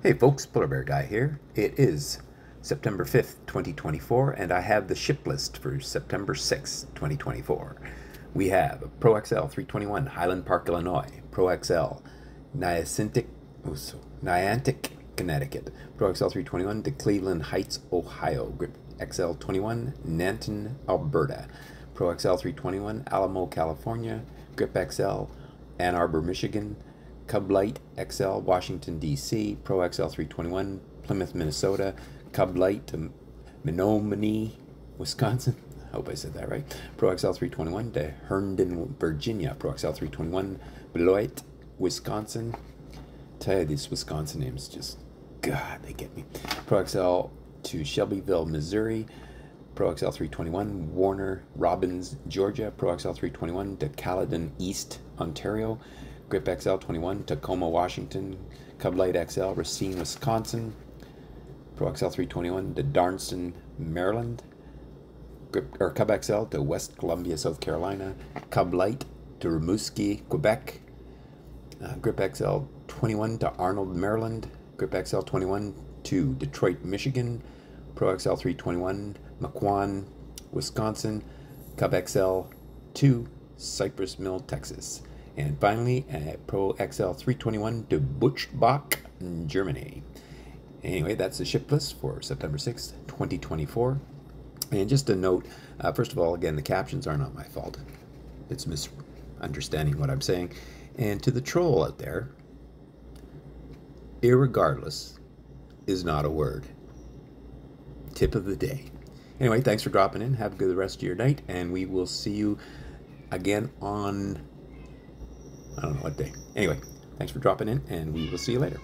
Hey folks, Pullerbear Guy here. It is September 5th, 2024, and I have the ship list for September 6th, 2024. We have Pro XL 321, Highland Park, Illinois. Pro XL, Niantic, Connecticut. Pro XL 321 to Cleveland Heights, Ohio. Grip XL 21, Nanton, Alberta. Pro XL 321, Alamo, California. Grip XL, Ann Arbor, Michigan. Cub Light XL, Washington, D.C., Pro XL 321, Plymouth, Minnesota, Cub Light to Menominee, Wisconsin. I hope I said that right. Pro XL 321 to Herndon, Virginia, Pro XL 321, Beloit, Wisconsin. Tell you, these Wisconsin names just, God, they get me. Pro XL to Shelbyville, Missouri, Pro XL 321, Warner Robins, Georgia, Pro XL 321 to Caledon East, Ontario, Grip XL 21, Tacoma, Washington, Cub Light XL, Racine, Wisconsin, Pro XL 321 to Darnston, Maryland, Cub XL to West Columbia, South Carolina, Cub Light to Rimouski, Quebec, Grip XL 21 to Arnold, Maryland, Grip XL 21 to Detroit, Michigan, Pro XL 321, Mequon, Wisconsin, Cub XL to Cypress Mill, Texas. And finally, Pro XL 321 to Buchbach, Germany. Anyway, that's the ship list for September 6th, 2024. And just a note, first of all, again, the captions are not my fault. It's misunderstanding what I'm saying. And to the troll out there, irregardless is not a word. Tip of the day. Anyway, thanks for dropping in. Have a good rest of your night, and we will see you again on I don't know what day. Anyway, thanks for dropping in, and we will see you later.